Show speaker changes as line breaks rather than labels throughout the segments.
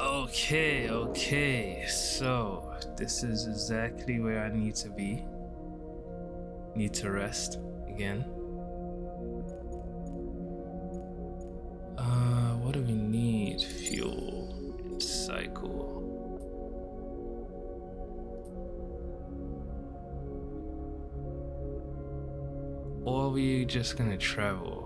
Okay. So, this is exactly where I need to be. Need to rest again. What do we need? Fuel and cycle. Or are we just gonna travel?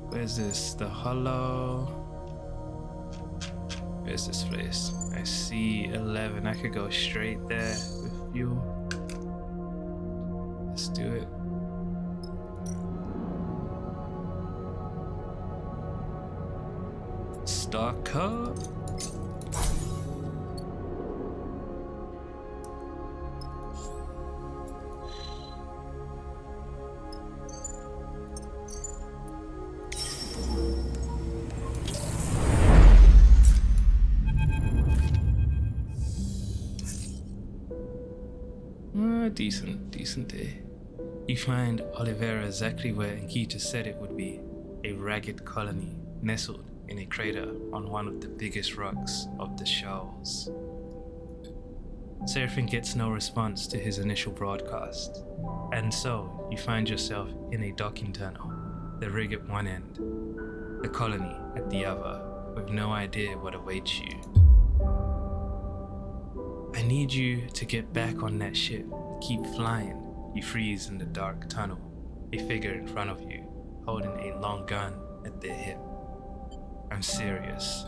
Where's this? The Hollow. Where's this place? I see 11. I could go straight there with fuel. Let's do it. Stock up. Decent day. You find Oliveira exactly where Nkita said it would be, a ragged colony nestled in a crater on one of the biggest rocks of the shoals. Seraphin gets no response to his initial broadcast, and so you find yourself in a docking tunnel, the rig at one end, the colony at the other, with no idea what awaits you. I need you to get back on that ship. Keep flying. You freeze in the dark tunnel, a figure in front of you, holding a long gun at their hip. I'm serious.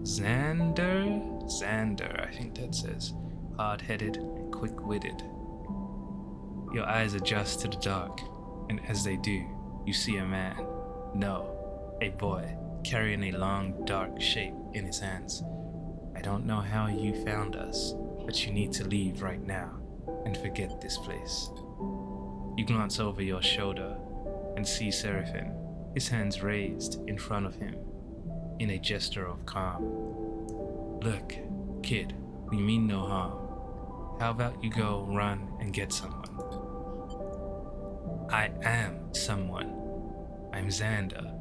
Xander, I think that says, hard-headed and quick-witted. Your eyes adjust to the dark, and as they do, you see a man, no, a boy, carrying a long, dark shape in his hands. I don't know how you found us, but you need to leave right now and forget this place. You glance over your shoulder and see Seraphin, his hands raised in front of him in a gesture of calm. Look, kid, we mean no harm. How about you go run and get someone? I am someone. I'm Xander.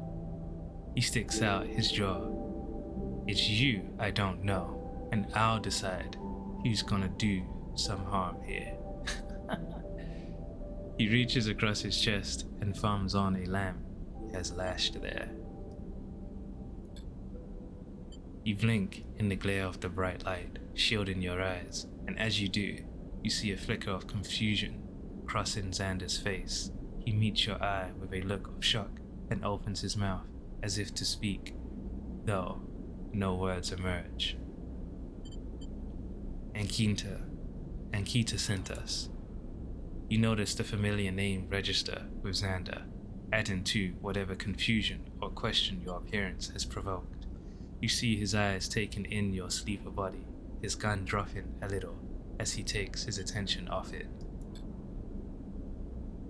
He sticks out his jaw. It's you I don't know, and I'll decide who's gonna do some harm here. He reaches across his chest and thumbs on a lamp he has lashed there. You blink in the glare of the bright light, shielding your eyes, and as you do, you see a flicker of confusion crossing Xander's face. He meets your eye with a look of shock and opens his mouth as if to speak, though no words emerge. Nkita sent us. You notice the familiar name register with Xander, adding to whatever confusion or question your appearance has provoked. You see his eyes taking in your sleeper body, his gun dropping a little as he takes his attention off it.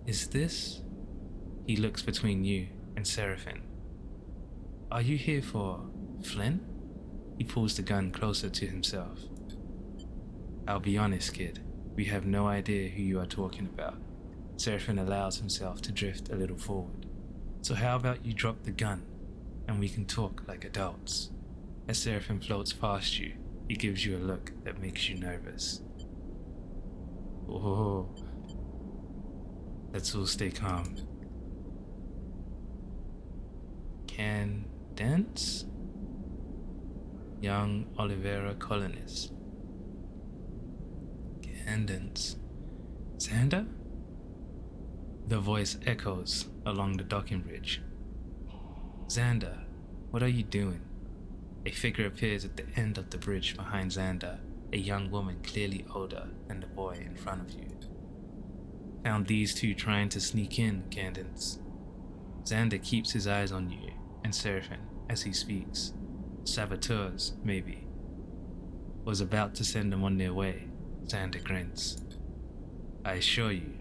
Is this? He looks between you and Seraphin. Are you here for Flynn? He pulls the gun closer to himself. I'll be honest, kid. We have no idea who you are talking about. Seraphin allows himself to drift a little forward. So how about you drop the gun and we can talk like adults? As Seraphin floats past you, he gives you a look that makes you nervous. Oh, let's all stay calm. Cadence? Young Oliveira colonist. Cadence. Xander? The voice echoes along the docking bridge. Xander, what are you doing? A figure appears at the end of the bridge behind Xander, a young woman clearly older than the boy in front of you. Found these two trying to sneak in, Cadence. Xander keeps his eyes on you and Seraphin as he speaks. Saboteurs, maybe. Was about to send them on their way. Xander grins. I assure you,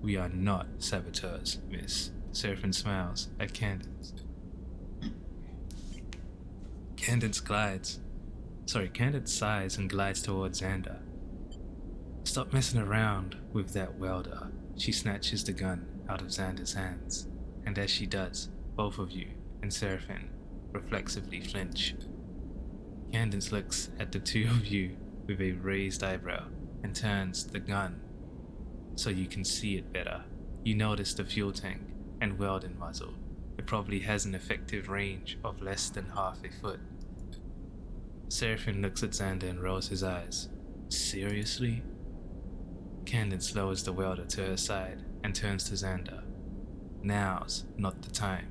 we are not saboteurs, miss. Seraphin smiles at Cadence. Cadence sighs and glides towards Xander. Stop messing around with that welder. She snatches the gun out of Xander's hands, and as she does, both of you and Seraphin reflexively flinch. Candace looks at the two of you with a raised eyebrow and turns the gun so you can see it better. You notice the fuel tank and welding muzzle. It probably has an effective range of less than half a foot. Seraphin looks at Xander and rolls his eyes. Seriously? Candace lowers the welder to her side and turns to Xander. Now's not the time.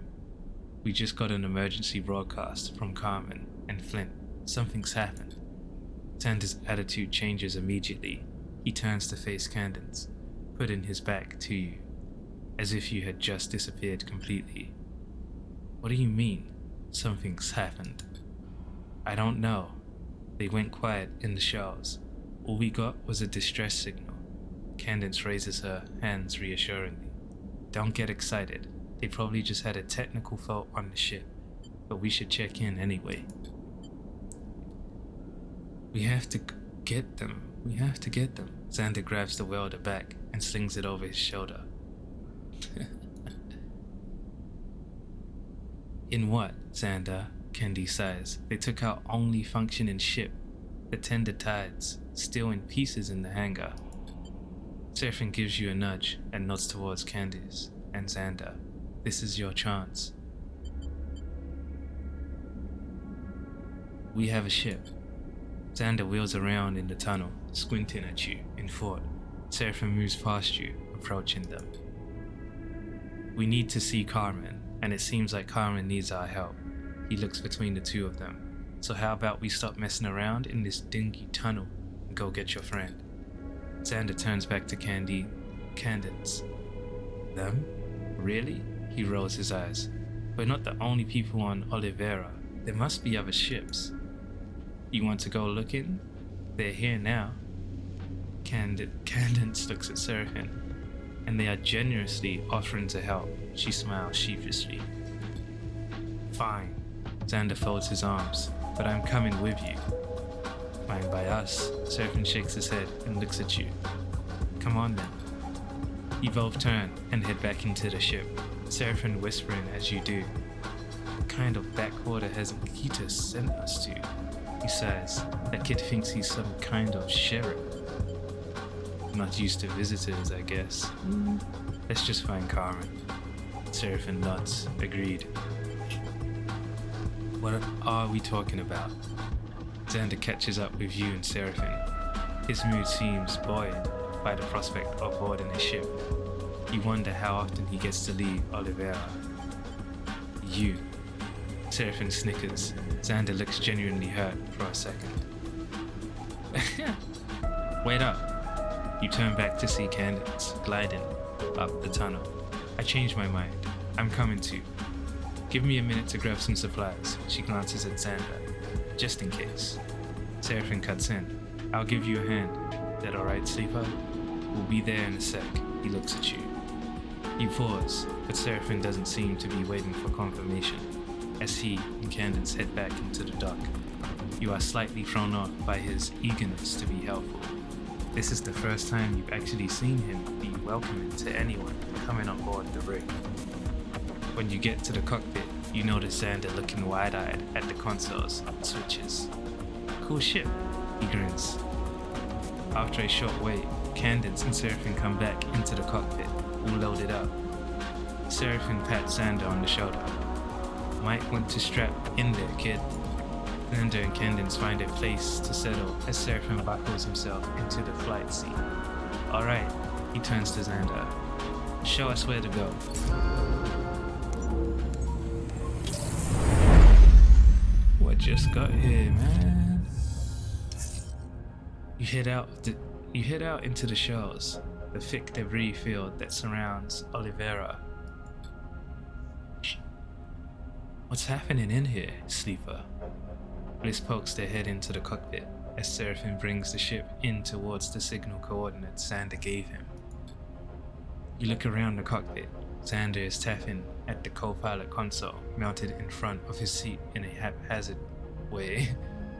We just got an emergency broadcast from Carmen and Flint. Something's happened. Xander's attitude changes immediately. He turns to face Candace, putting his back to you, as if you had just disappeared completely. What do you mean, something's happened? I don't know. They went quiet in the showers. All we got was a distress signal. Candace raises her hands reassuringly. Don't get excited. They probably just had a technical fault on the ship, but we should check in anyway. We have to get them. Xander grabs the welder back and slings it over his shoulder. In what, Xander? Candy sighs. They took our only functioning ship, the Tender Tides, still in pieces in the hangar. Seraphin gives you a nudge and nods towards Candice and Xander. This is your chance. We have a ship. Xander wheels around in the tunnel, squinting at you in thought. Seraphin moves past you, approaching them. We need to see Carmen, and it seems like Carmen needs our help. He looks between the two of them. So how about we stop messing around in this dingy tunnel and go get your friend? Xander turns back to Candace. Them? Really? He rolls his eyes. We're not the only people on Oliveira. There must be other ships. You want to go looking? They're here now. Candace looks at Seraphin, and they are generously offering to help. She smiles sheepishly. Fine. Xander folds his arms, but I'm coming with you. Fine by us. Seraphin shakes his head and looks at you. Come on then. You both turn and head back into the ship, Seraphin whispering as you do. What kind of backwater has Nikita sent us to? He says, that kid thinks he's some kind of sheriff. Not used to visitors, I guess. Let's just find Carmen. Seraphin nods, agreed. What are we talking about? Xander catches up with you and Seraphin. His mood seems buoyed by the prospect of boarding a ship. You wonder how often he gets to leave Oliveira. You. Seraphin snickers. Xander looks genuinely hurt for a second. Wait up. You turn back to see Candace gliding up the tunnel. I changed my mind. I'm coming too. Give me a minute to grab some supplies. She glances at Xander. Just in case. Seraphin cuts in. I'll give you a hand. That alright, sleeper? We'll be there in a sec. He looks at you. You pause, but Seraphin doesn't seem to be waiting for confirmation, as he and Candace head back into the dock. You are slightly thrown off by his eagerness to be helpful. This is the first time you've actually seen him be welcoming to anyone coming on board the rig. When you get to the cockpit, you notice Xander looking wide-eyed at the consoles and switches. Cool ship, he grins. After a short wait, Candace and Seraphin come back into the cockpit, all loaded up. Seraphin pats Xander on the shoulder. Might want to strap in there, kid. Xander and Candace find a place to settle as Seraphin buckles himself into the flight seat. Alright, he turns to Xander. Show us where to go. What just got here, man? You head out into the shores, the thick debris field that surrounds Oliveira. What's happening in here, sleeper? Bliss pokes their head into the cockpit as Seraphin brings the ship in towards the signal coordinates Xander gave him. You look around the cockpit. Xander is tapping at the co-pilot console mounted in front of his seat in a haphazard way,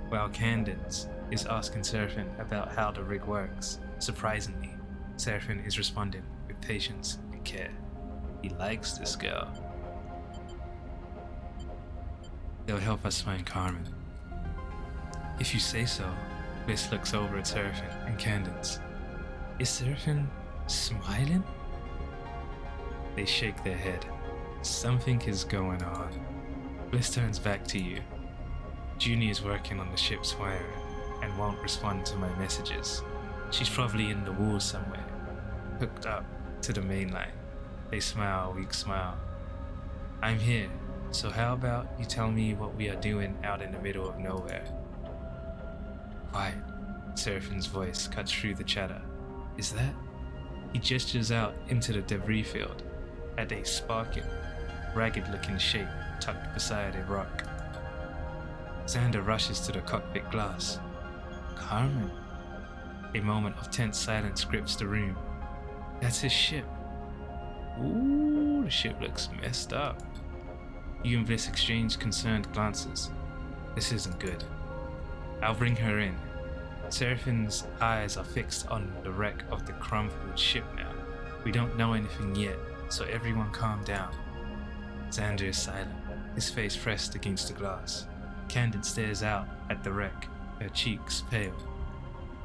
while Candace is asking Seraphin about how the rig works. Surprisingly, Seraphim is responding with patience and care. He likes this girl. They'll help us find Carmen. If you say so. Bliss looks over at Seraphim and Candence. Is Seraphim smiling? They shake their head. Something is going on. Bliss turns back to you. Junie is working on the ship's wiring and won't respond to my messages. She's probably in the wall somewhere, hooked up to the main line. They smile a weak smile. I'm here, so how about you tell me what we are doing out in the middle of nowhere? Quiet. Seraphim's voice cuts through the chatter. Is that? He gestures out into the debris field at a sparking, ragged-looking shape tucked beside a rock. Xander rushes to the cockpit glass. Carmen. A moment of tense silence grips the room. That's his ship. Ooh, the ship looks messed up. You and Bliss exchange concerned glances. This isn't good. I'll bring her in. Seraphim's eyes are fixed on the wreck of the crumpled ship now. We don't know anything yet, so everyone calm down. Xander is silent, his face pressed against the glass. Candid stares out at the wreck, her cheeks pale.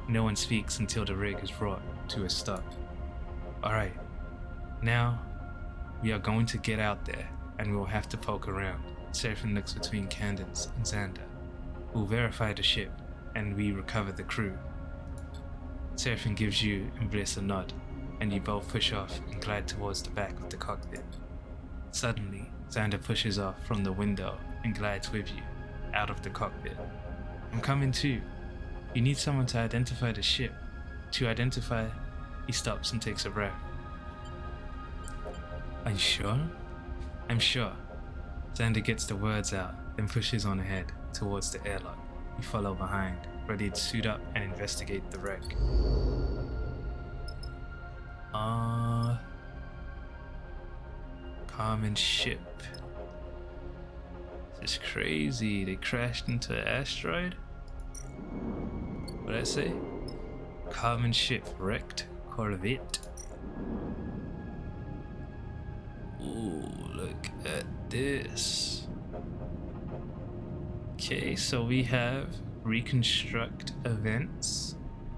No one speaks until the rig is brought to a stop. Alright, now we are going to get out there and we will have to poke around. Seraphim looks between Candence and Xander. We'll verify the ship and we recover the crew. Seraphim gives you and Bliss a nod, and you both push off and glide towards the back of the cockpit. Suddenly, Xander pushes off from the window and glides with you, out of the cockpit. I'm coming too. You need someone to identify the ship. To identify, he stops and takes a breath. Are you sure? I'm sure. Xander gets the words out, then pushes on ahead towards the airlock. You follow behind, ready to suit up and investigate the wreck. Carmen's ship. This is crazy. They crashed into an asteroid? What did I say? Carmen's ship wrecked. Corvette. Ooh, look at this. Okay, so we have reconstruct events,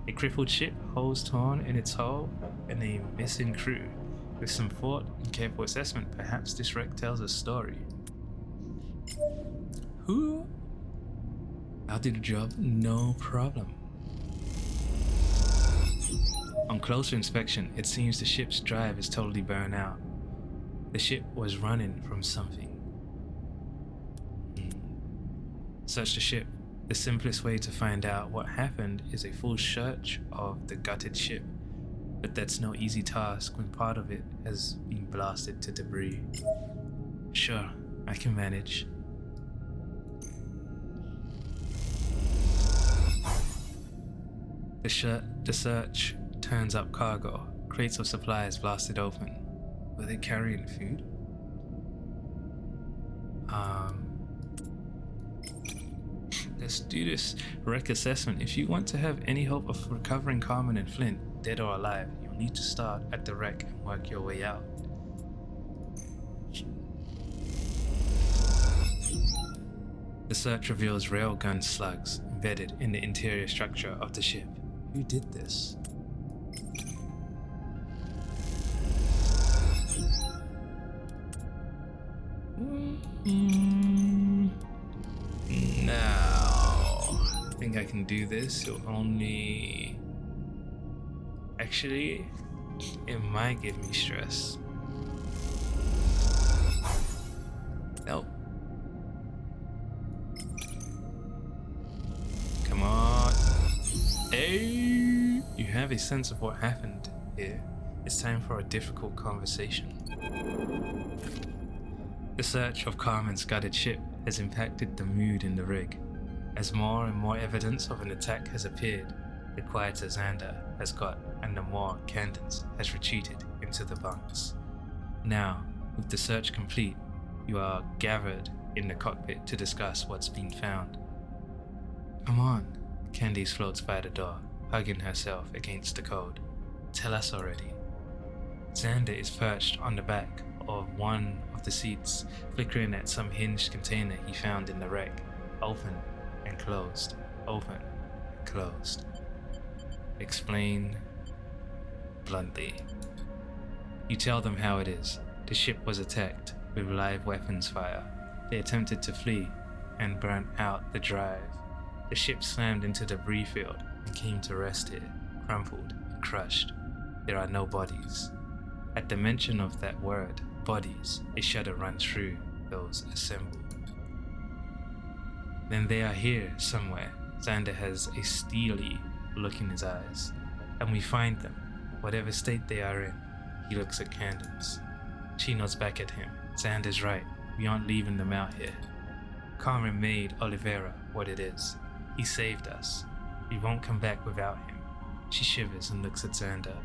a crippled ship, hose torn in its hull, and a missing crew. With some thought and careful assessment, perhaps this wreck tells a story. Who? I'll do the job, no problem. On closer inspection, it seems the ship's drive is totally burned out. The ship was running from something. Search the ship. The simplest way to find out what happened is a full search of the gutted ship, but that's no easy task when part of it has been blasted to debris. Sure, I can manage. The search turns up cargo, crates of supplies blasted open. Were they carrying food? Let's do this wreck assessment. If you want to have any hope of recovering Carmen and Flint, dead or alive, you'll need to start at the wreck and work your way out. The search reveals railgun slugs embedded in the interior structure of the ship. Who did this? Now, I think I can do this. It'll only... Actually, it might give me stress. Nope. Come on. Hey! You have a sense of what happened here. It's time for a difficult conversation. The search of Carmen's gutted ship has impacted the mood in the rig. As more and more evidence of an attack has appeared, the quieter Xander has got and the more Candence has retreated into the bunks. Now, with the search complete, you are gathered in the cockpit to discuss what's been found. Come on, Candice floats by the door, hugging herself against the code. Tell us already. Xander is perched on the back of one of the seats, flickering at some hinged container he found in the wreck. Open and closed. Open and closed. Explain bluntly. You tell them how it is. The ship was attacked with live weapons fire. They attempted to flee and burnt out the drive. The ship slammed into the debris field and came to rest here, crumpled and crushed. There are no bodies. At the mention of that word, bodies, a shudder runs through those assembled. Then they are here somewhere. Xander has a steely look in his eyes. And we find them, whatever state they are in. He looks at Candace. She nods back at him. Xander's right. We aren't leaving them out here. Carmen made Oliveira what it is. He saved us. We won't come back without him. She shivers and looks at Xander.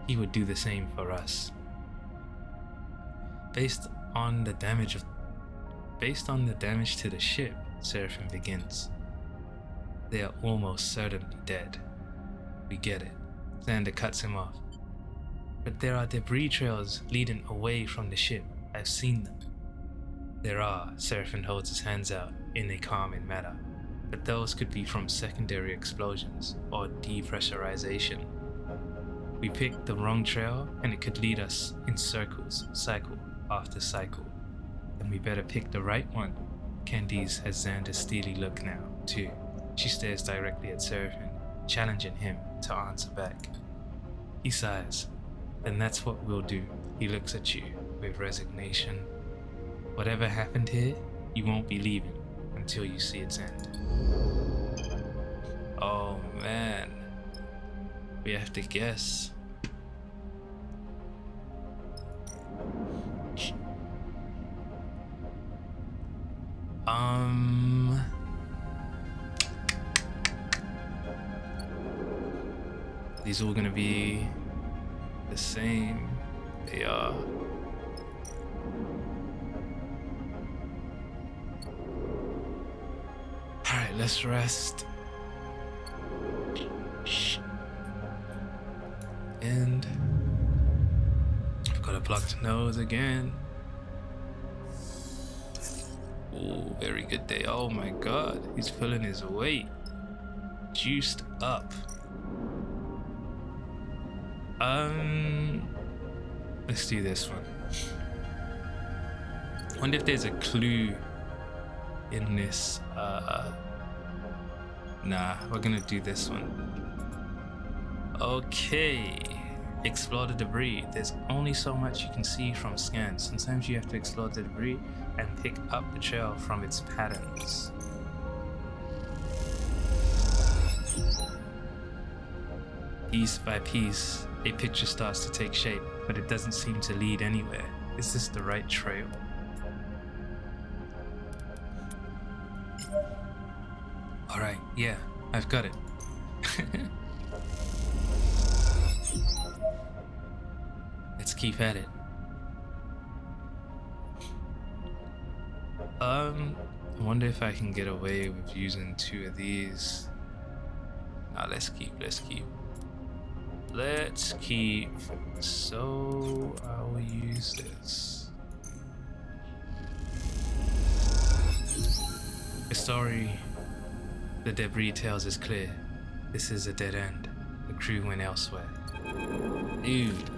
He would do the same for us. Based on the damage to the ship, Seraphim begins. They are almost certainly dead. We get it. Xander cuts him off. But there are debris trails leading away from the ship. I've seen them. There are. Seraphim holds his hands out in a calming manner. But those could be from secondary explosions or depressurization. We picked the wrong trail and it could lead us in circles, cycle after cycle. Then we better pick the right one. Candice has Xander's steely look now, too. She stares directly at Seraphim, challenging him to answer back. He sighs. Then that's what we'll do. He looks at you with resignation. Whatever happened here, you won't be leaving until you see its end. Oh man. We have to guess. These all gonna be the same. They are. Alright, let's rest. And I've got a blocked nose again. Oh, very good day. Oh my god, he's pulling his weight. Juiced up. Let's do this one. Wonder if there's a clue in this. Nah, we're gonna do this one. Okay. Explore the debris. There's only so much you can see from scans. Sometimes you have to explore the debris and pick up the trail from its patterns. Piece by piece, a picture starts to take shape, but it doesn't seem to lead anywhere. Is this the right trail? Alright, yeah, I've got it. Let's keep at it. I wonder if I can get away with using two of these. Nah, let's keep. So I will use this. The story the debris tells is clear. This is a dead end. The crew went elsewhere. Dude.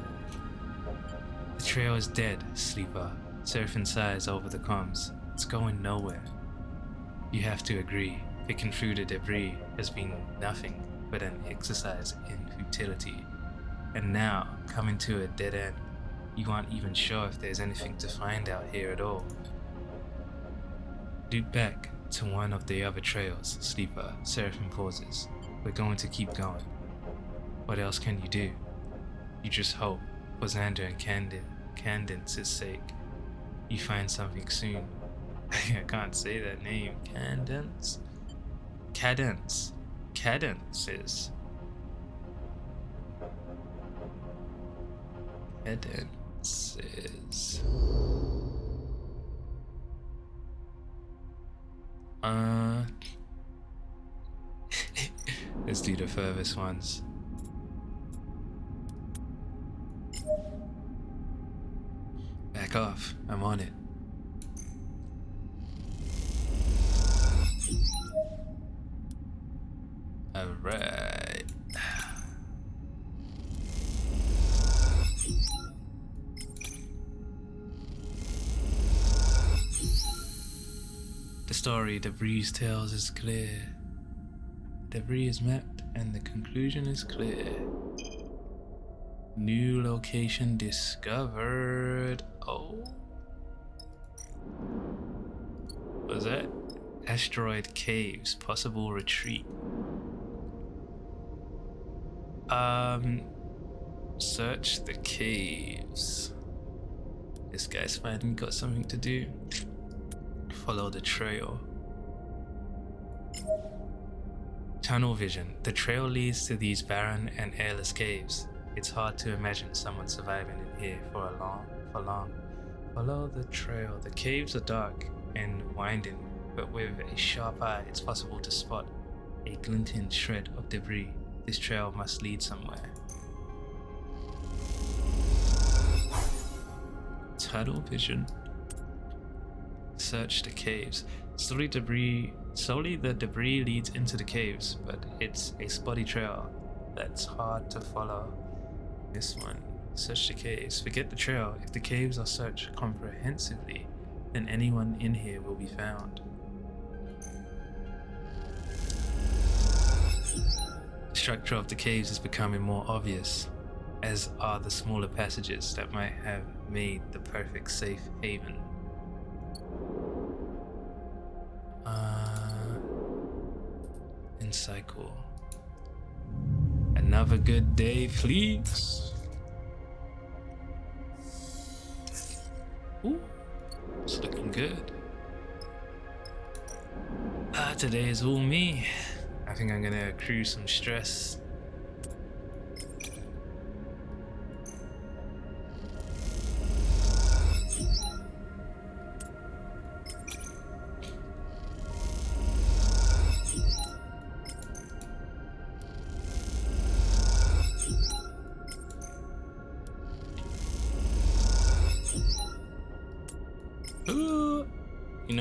The trail is dead, Sleeper. Seraphim sighs over the comms. It's going nowhere. You have to agree. Picking through the debris has been nothing but an exercise in futility. And now, coming to a dead end, you aren't even sure if there's anything to find out here at all. Loop back to one of the other trails, Sleeper. Seraphim pauses. We're going to keep going. What else can you do? You just hope, for Xander and Candance's sake, you find something soon. I can't say that name. Cadence. Cadences. Cadences. Let's do the furthest ones. Back off, I'm on it. Alright. The story Debris tells is clear. Debris is mapped and the conclusion is clear. New location discovered. Oh. What was that? Asteroid caves, possible retreat. Search the caves. This guy's finally got something to do. Follow the trail. Tunnel vision. The trail leads to these barren and airless caves. It's hard to imagine someone surviving in here for long. Follow the trail. The caves are dark and winding, but with a sharp eye, it's possible to spot a glinting shred of debris. This trail must lead somewhere. Tunnel vision. Search the caves. Slowly the debris leads into the caves, but it's a spotty trail that's hard to follow. This one. Search the caves. Forget the trail. If the caves are searched comprehensively, then anyone in here will be found. The structure of the caves is becoming more obvious, as are the smaller passages that might have made the perfect safe haven. And cycle. Another good day, please. Ooh, it's looking good. Today is all me. I think I'm gonna accrue some stress. You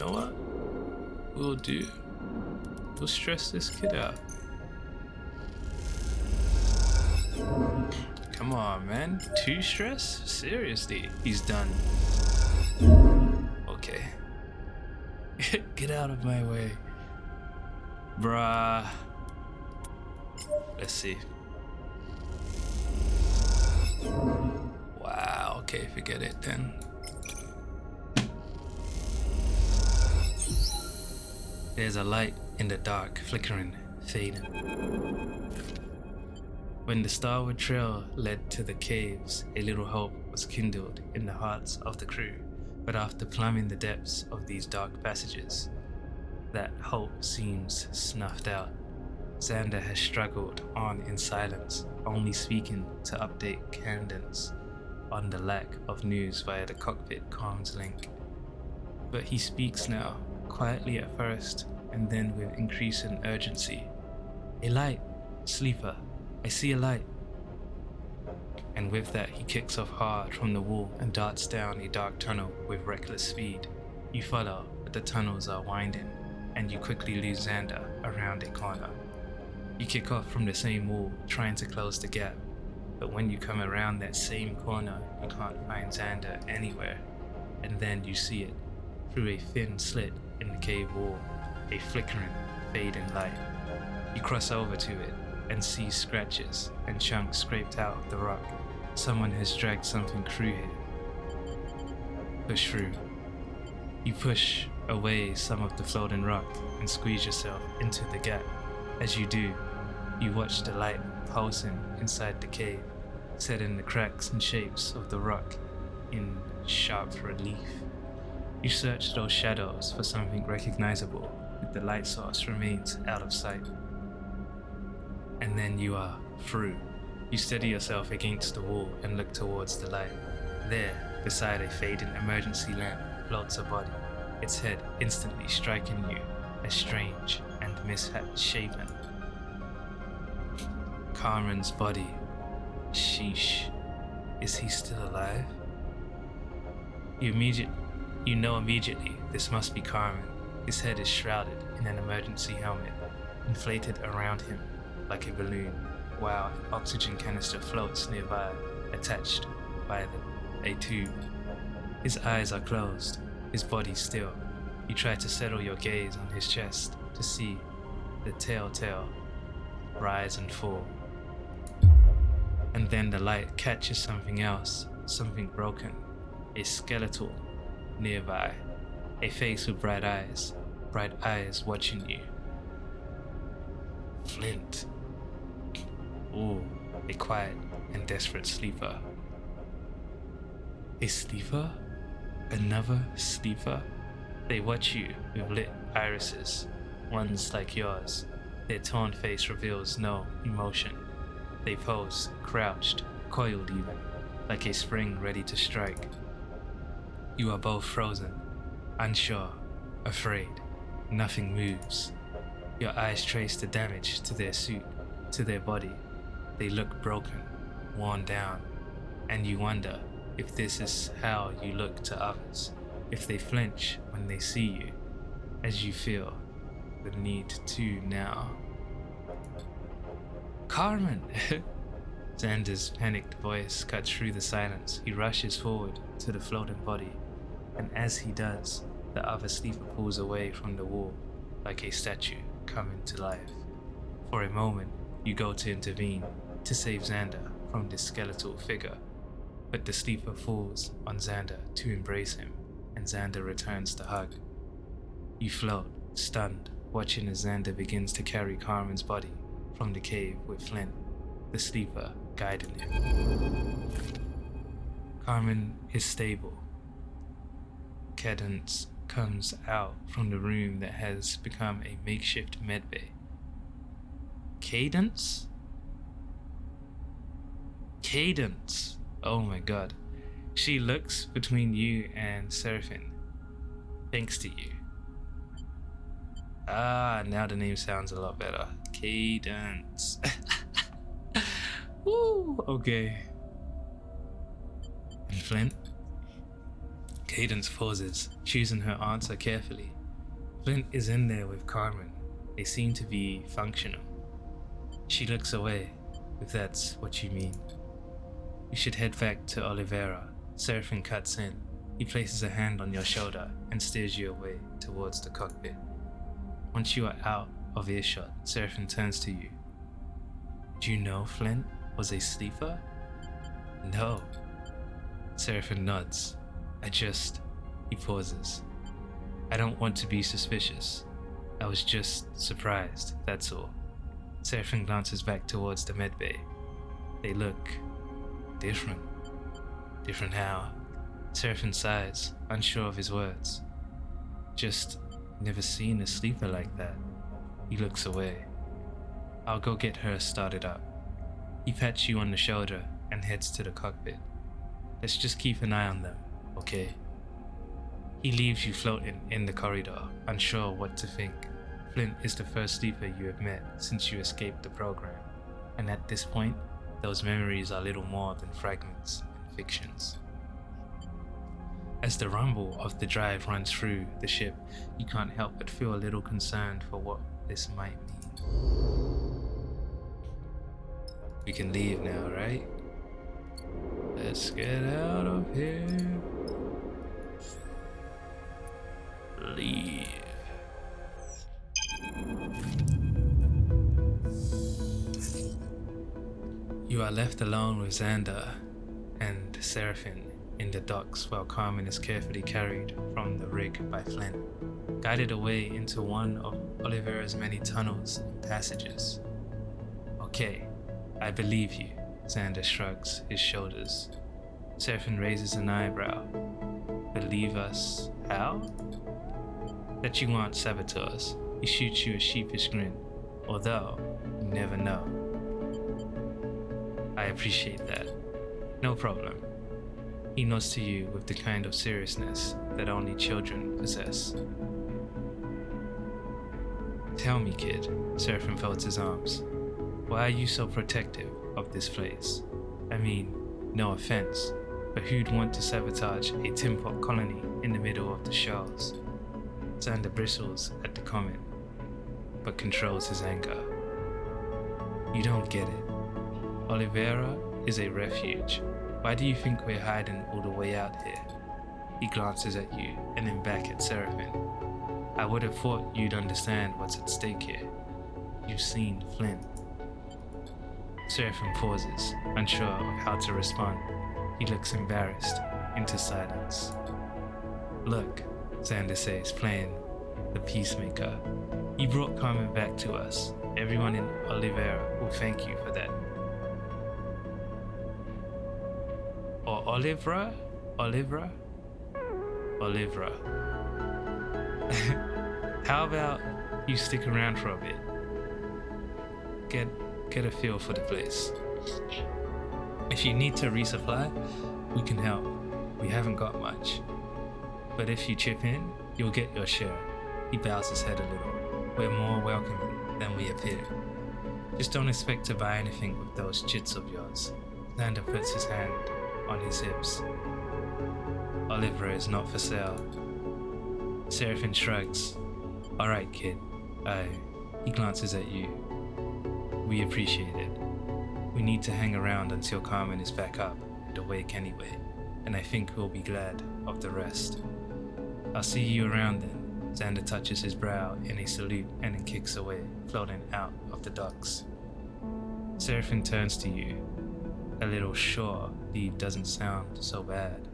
know what? We'll do. We'll stress this kid out. Come on, man. Too stress? Seriously, he's done. Okay. Get out of my way. Bruh. Let's see. Wow, okay, forget it then. There's a light in the dark, flickering, fading. When the Starward trail led to the caves, a little hope was kindled in the hearts of the crew. But after plumbing the depths of these dark passages, that hope seems snuffed out. Xander has struggled on in silence, only speaking to update candidates on the lack of news via the cockpit comms link. But he speaks now, quietly at first, and then with increasing urgency. A light, sleeper, I see a light. And with that, he kicks off hard from the wall and darts down a dark tunnel with reckless speed. You follow, but the tunnels are winding, and you quickly lose Xander around a corner. You kick off from the same wall, trying to close the gap, but when you come around that same corner, you can't find Xander anywhere, and then you see it, through a thin slit in the cave wall, a flickering, fading light. You cross over to it and see scratches and chunks scraped out of the rock. Someone has dragged something through here. Push through. You push away some of the floating rock and squeeze yourself into the gap. As you do, you watch the light pulsing inside the cave, setting the cracks and shapes of the rock in sharp relief. You search those shadows for something recognizable, but the light source remains out of sight. And then you are through. You steady yourself against the wall and look towards the light. There, beside a fading emergency lamp, floats a body, its head instantly striking you as strange and misshapen. Carmen's body. Sheesh. Is he still alive? You know immediately this must be Carmen. His head is shrouded in an emergency helmet, inflated around him like a balloon, while an oxygen canister floats nearby, attached by a tube. His eyes are closed, his body still. You try to settle your gaze on his chest to see the telltale rise and fall. And then the light catches something else, something broken, a skeletal nearby, a face with bright eyes watching you. Flint. Ooh, a quiet and desperate sleeper. A sleeper? Another sleeper? They watch you with lit irises, ones like yours. Their torn face reveals no emotion. They pose, crouched, coiled even, like a spring ready to strike. You are both frozen, unsure, afraid. Nothing moves. Your eyes trace the damage to their suit, to their body. They look broken, worn down, and you wonder if this is how you look to others, if they flinch when they see you, as you feel the need to now. Carmen! Xander's panicked voice cuts through the silence. He rushes forward to the floating body, and as he does, the other sleeper pulls away from the wall like a statue coming to life. For a moment, you go to intervene, to save Xander from this skeletal figure, but the sleeper falls on Xander to embrace him, and Xander returns the hug. You float, stunned, watching as Xander begins to carry Carmen's body from the cave with Flint, the sleeper, guiding him. Carmen is stable. Cadence comes out from the room that has become a makeshift medbay. Cadence? Cadence! Oh my god. She looks between you and Seraphine. Thanks to you. Ah, now the name sounds a lot better. Cadence. Woo, okay. And Flint? Cadence pauses, choosing her answer carefully. Flint is in there with Carmen. They seem to be functional. She looks away, if that's what you mean. You should head back to Oliveira. Seraphine cuts in. He places a hand on your shoulder and steers you away towards the cockpit. Once you are out of earshot, Seraphine turns to you. Do you know Flint was a sleeper? No. Seraphine nods. He pauses. I don't want to be suspicious. I was just surprised, that's all. Seraphine glances back towards the medbay. They look different. Different how? Seraphine sighs, unsure of his words. Just never seen a sleeper like that. He looks away. I'll go get her started up. He pats you on the shoulder and heads to the cockpit. Let's just keep an eye on them, okay? He leaves you floating in the corridor, unsure what to think. Flint is the first sleeper you have met since you escaped the program, and at this point, those memories are little more than fragments and fictions. As the rumble of the drive runs through the ship, you can't help but feel a little concerned for what this might mean. We can leave now, right? Let's get out of here. Leave. You are left alone with Xander and Seraphine in the docks while Carmen is carefully carried from the rig by Flint, guided away into one of Oliveira's many tunnels and passages. Okay, I believe you, Xander shrugs his shoulders. Seraphine raises an eyebrow. Believe us how? That you aren't saboteurs. He shoots you a sheepish grin, although you never know. I appreciate that. No problem. He nods to you with the kind of seriousness that only children possess. Tell me, kid. Seraphine folds his arms. Why are you so protective of this place? I mean, no offense, but who'd want to sabotage a tin pot colony in the middle of the shoals? Xander bristles at the comment, but controls his anger. You don't get it. Oliveira is a refuge. Why do you think we're hiding all the way out here? He glances at you and then back at Seraphim. I would have thought you'd understand what's at stake here. You've seen Flynn. Seraphim pauses, unsure of how to respond. He looks embarrassed, into silence. Look, Xander says, playing the peacemaker. You brought Carmen back to us. Everyone in Oliveira will thank you for that. Or Olivera? Olivera? Olivera. How about you stick around for a bit? Get a feel for the place. If you need to resupply, we can help. We haven't got much. But if you chip in, you'll get your share. He bows his head a little. We're more welcoming than we appear. Just don't expect to buy anything with those chits of yours. Xander puts his hand on his hips. Oliver is not for sale. Seraphim shrugs. Alright, kid. He glances at you. We appreciate it. We need to hang around until Carmen is back up and awake anyway, and I think we'll be glad of the rest. I'll see you around then. Xander touches his brow in a salute and then kicks away, floating out of the docks. Seraphim turns to you, a little sure leave doesn't sound so bad.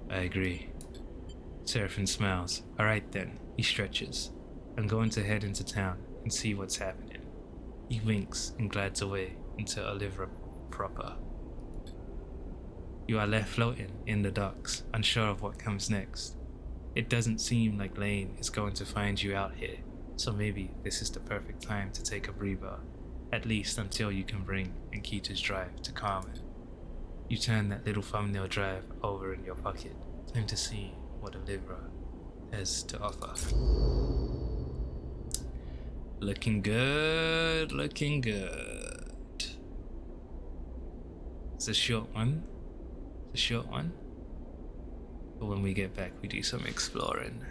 I agree. Seraphim smiles. Alright then, he stretches. I'm going to head into town and see what's happening. He winks and glides away into Olivera proper. You are left floating in the docks, unsure of what comes next. It doesn't seem like Lane is going to find you out here, so maybe this is the perfect time to take a breather, at least until you can bring Ankita's drive to Carmen. You turn that little thumbnail drive over in your pocket, time to see what Olivera has to offer. Looking good, looking good. It's a short one. It's a short one. But when we get back, we do some exploring.